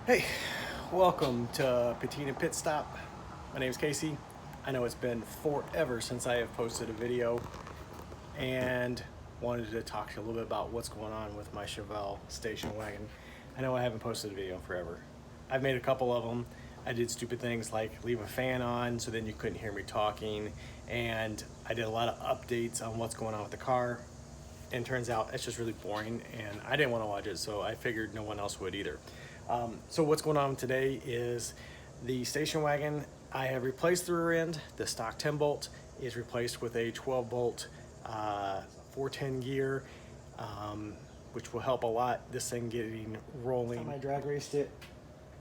Hey, welcome to Patina Pit Stop. My name is Casey. I know it's been forever since I have posted a video and wanted to talk to you a little bit about what's going on with my Chevelle station wagon. I know I haven't posted a video in forever. I've made a couple of them. I did stupid things like leave a fan on so then you couldn't hear me talking, and I did a lot of updates on what's going on with the car, and turns out it's just really boring and I didn't want to watch it, so I figured no one else would either. So what's going on today is the station wagon. I have replaced the rear end. The stock 10 bolt is replaced with a 12 bolt 410 gear, which will help a lot. This thing getting rolling. I drag raced it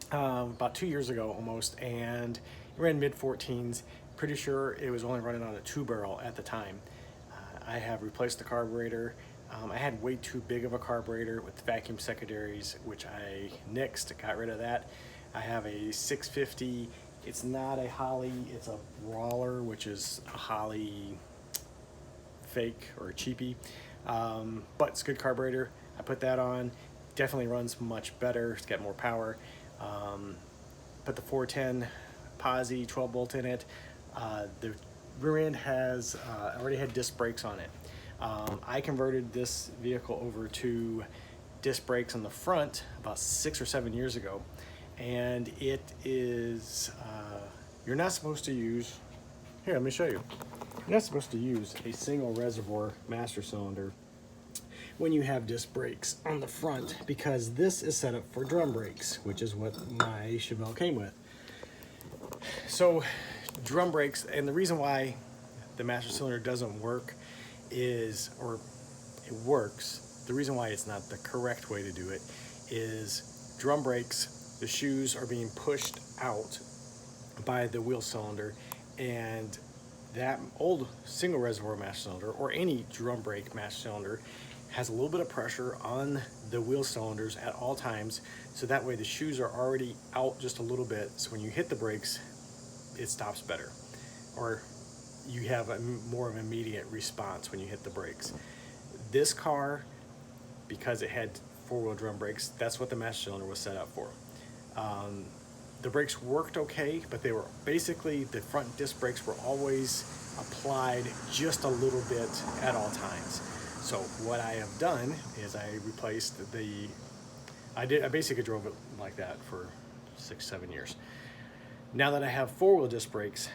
about 2 years ago almost, and it ran mid 14s. Pretty sure it was only running on a 2-barrel at the time. I have replaced the carburetor. I had way too big of a carburetor with vacuum secondaries, which I nixed, got rid of that. I have a 650. It's not a Holley, it's a Brawler, which is a Holley fake or a cheapie, but it's a good carburetor. I put that on, definitely runs much better, it's got more power. Put the 410 posi 12 bolt in it. The rear end has already had disc brakes on it. I converted this vehicle over to disc brakes on the front about 6 or 7 years ago, and it is you're not supposed to use, here, let me show you. You're not supposed to use a single reservoir master cylinder when you have disc brakes on the front, because this is set up for drum brakes, which is what my Chevelle came with. So drum brakes, and the reason why the master cylinder doesn't work is, or it works, the reason why it's not the correct way to do it is drum brakes, the shoes are being pushed out by the wheel cylinder, and that old single reservoir master cylinder or any drum brake master cylinder has a little bit of pressure on the wheel cylinders at all times, so that way the shoes are already out just a little bit, so when you hit the brakes it stops better, or you have a more of an immediate response when you hit the brakes. This car, because it had 4-wheel drum brakes, that's what the master cylinder was set up for. The brakes worked okay, but they were basically, the front disc brakes were always applied just a little bit at all times. So what I have done is I replaced I basically drove it like that for 6-7 years. Now that I have 4-wheel disc brakes,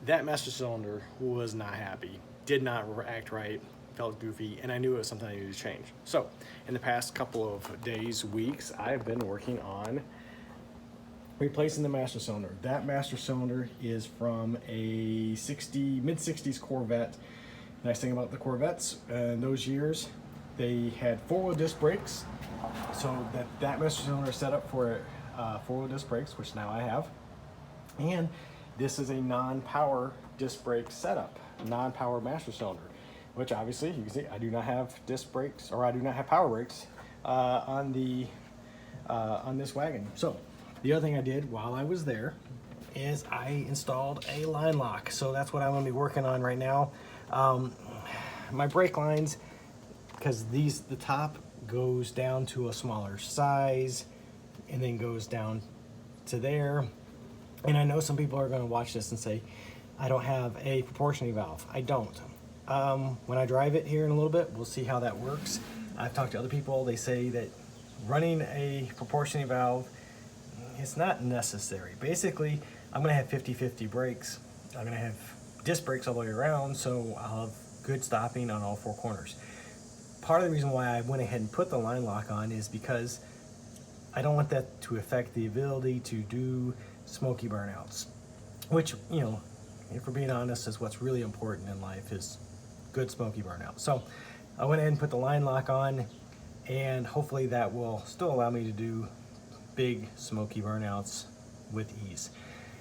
that master cylinder was not happy, did not act right, felt goofy, and I knew it was something I needed to change. So in the past couple of days, weeks, I've been working on replacing the master cylinder. That master cylinder is from a mid-60s Corvette. Nice thing about the Corvettes in those years, they had 4-wheel disc brakes, so that master cylinder is set up for 4-wheel disc brakes, which now I have. And this is a non-power disc brake setup, non-power master cylinder, which obviously you can see I do not have disc brakes, or I do not have power brakes on this wagon. So the other thing I did while I was there is I installed a line lock. So that's what I'm going to be working on right now. My brake lines, because the top goes down to a smaller size and then goes down to there. And I know some people are going to watch this and say, I don't have a proportioning valve. I don't. When I drive it here in a little bit, we'll see how that works. I've talked to other people. They say that running a proportioning valve, it's not necessary. Basically, I'm going to have 50-50 brakes. I'm going to have disc brakes all the way around, so I'll have good stopping on all 4 corners. Part of the reason why I went ahead and put the line lock on is because I don't want that to affect the ability to do smoky burnouts, which, you know, if we're being honest, is what's really important in life, is good smoky burnout. So I went ahead and put the line lock on, and hopefully that will still allow me to do big smoky burnouts with ease.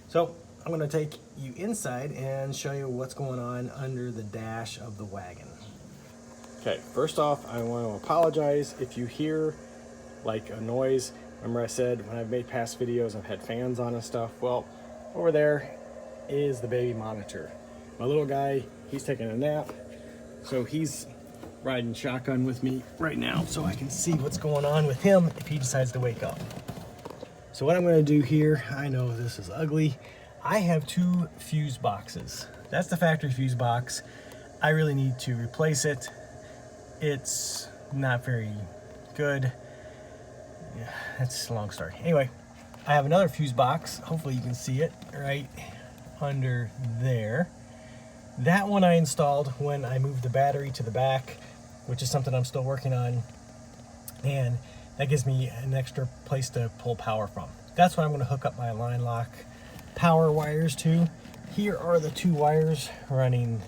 So I'm going to take you inside and show you what's going on under the dash of the wagon. Okay, first off, I want to apologize if you hear like a noise. Remember I said when I've made past videos I've had fans on and stuff? Well, over there is the baby monitor. My little guy, he's taking a nap, so he's riding shotgun with me right now so I can see what's going on with him if he decides to wake up. So what I'm going to do here, I know this is ugly. I have 2 fuse boxes. That's the factory fuse box. I really need to replace it. It's not very good. Yeah, that's a long story. Anyway, I have another fuse box. Hopefully you can see it right under there. That one I installed when I moved the battery to the back, which is something I'm still working on. And that gives me an extra place to pull power from. That's what I'm going to hook up my line lock power wires to. Here are the 2 wires running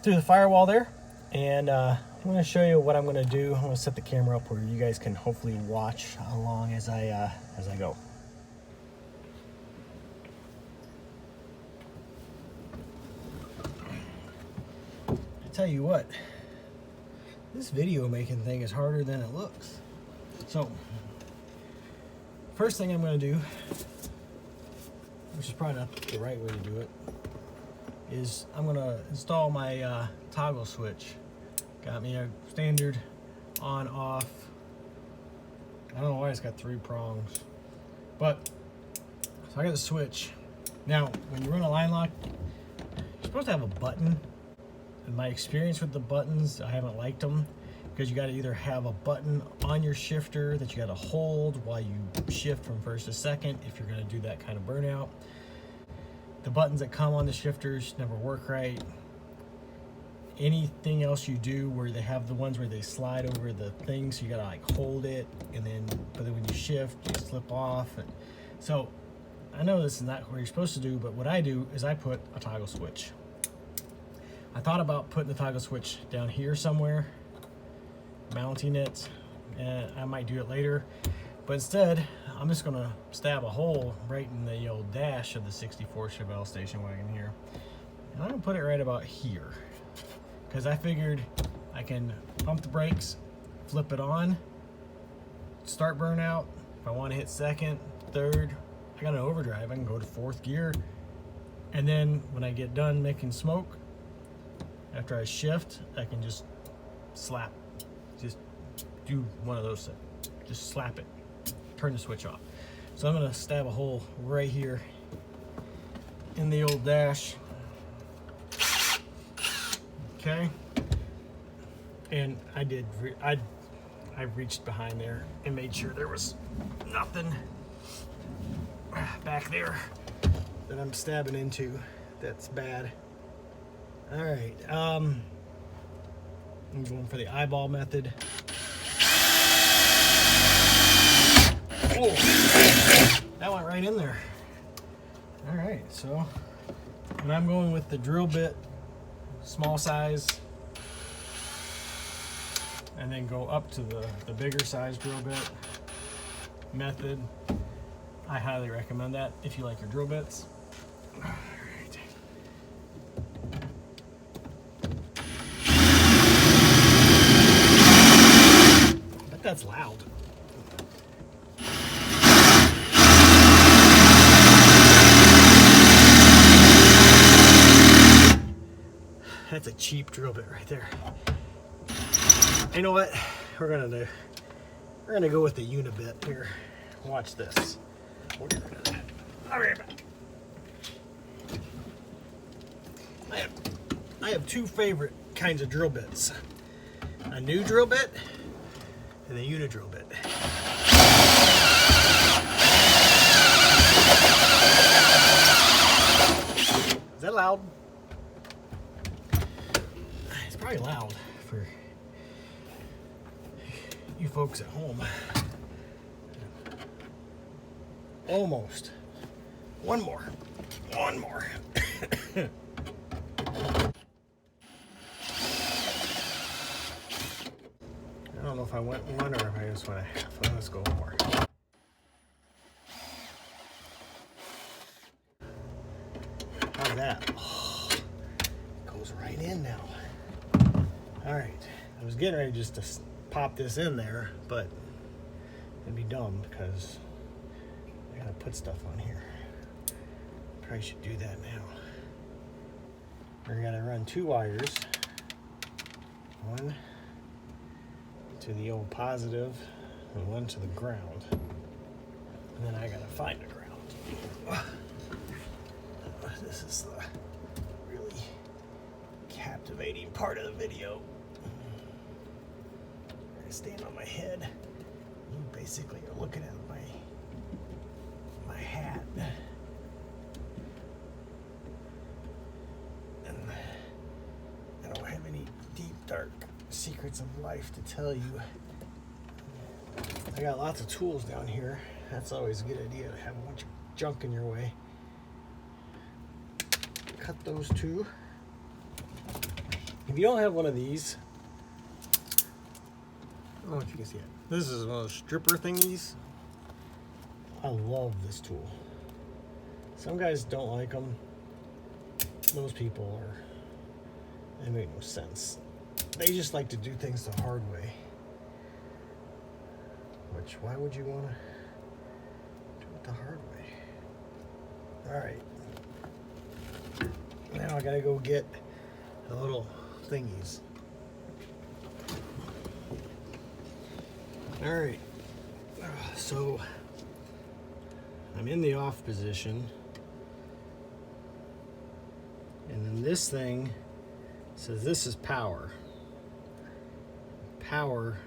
through the firewall there. And I'm going to show you what I'm going to do. I'm going to set the camera up where you guys can hopefully watch along as I go. I tell you what, this video making thing is harder than it looks. So, first thing I'm going to do, which is probably not the right way to do it, is I'm going to install my toggle switch. Got me a standard on off. I don't know why it's got 3 prongs, but so I got the switch. Now, when you run a line lock, you're supposed to have a button. In my experience with the buttons, I haven't liked them because you got to either have a button on your shifter that you got to hold while you shift from first to second if you're going to do that kind of burnout. The buttons that come on the shifters never work right. Anything else you do where they have the ones where they slide over the thing, so you gotta like hold it, and then but then when you shift, you slip off. And so I know this is not what you're supposed to do, but what I do is I put a toggle switch. I thought about putting the toggle switch down here somewhere, mounting it, and I might do it later. But instead, I'm just gonna stab a hole right in the old dash of the 64 Chevelle station wagon here. And I'm gonna put it right about here. Because I figured I can pump the brakes, flip it on, start burnout. If I wanna hit second, third, I got an overdrive. I can go to 4th gear. And then when I get done making smoke, after I shift, I can just slap. Just do one of those things. Just slap it. Turn the switch off. So I'm gonna stab a hole right here in the old dash. Okay. And I reached behind there and made sure there was nothing back there that I'm stabbing into that's bad. All right. I'm going for the eyeball method. Oh, that went right in there. All right, so, and I'm going with the drill bit, small size, and then go up to the bigger size drill bit method. I highly recommend that if you like your drill bits. All right. But that's loud. That's a cheap drill bit right there. You know what? We're gonna go with the unibit here. Watch this. I'll be right back. I have 2 favorite kinds of drill bits: a new drill bit and a uni drill bit. Is that loud? It's probably loud for you folks at home. Almost. One more. I don't know if I went one or if I just went a half. Let's go one more. How's that? Oh, it goes right in now. All right. I was getting ready just to pop this in there, but it'd be dumb because I gotta put stuff on here. Probably should do that now. We're gonna run 2 wires. One to the old positive and one to the ground. And I gotta find the ground. This is the really captivating part of the video. I stand on my head. You basically are looking at my hat. And I don't have any deep, dark secrets of life to tell you. I got lots of tools down here. That's always a good idea to have a bunch of junk in your way. Cut those two. If you don't have one of these, I don't know if you can see it. This is one of those stripper thingies. I love this tool. Some guys don't like them. Most people they make no sense. They just like to do things the hard way. Which, why would you want to do it the hard way? Alright. Now I gotta go get the little thingies. Alright. So, I'm in the off position. And then this thing says this is power. Power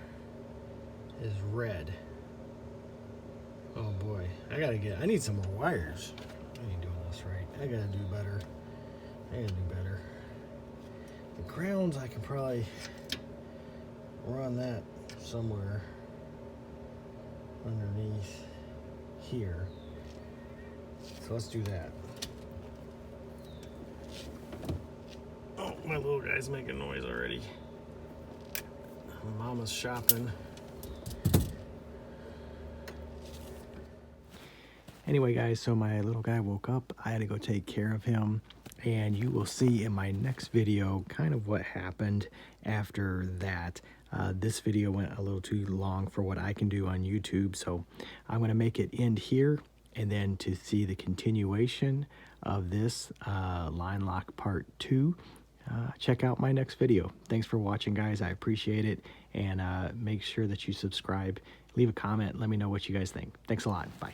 is red. Oh boy, I need some more wires. I ain't doing this right. I gotta do better. The grounds, I can probably run that somewhere underneath here. So let's do that. Oh, my little guy's making noise already. Mama's shopping. Anyway, guys, so my little guy woke up. I had to go take care of him. And you will see in my next video kind of what happened after that. This video went a little too long for what I can do on YouTube. So I'm going to make it end here. And then to see the continuation of this line lock part 2, check out my next video. Thanks for watching, guys. I appreciate it. And make sure that you subscribe, leave a comment, let me know what you guys think. Thanks a lot. Bye.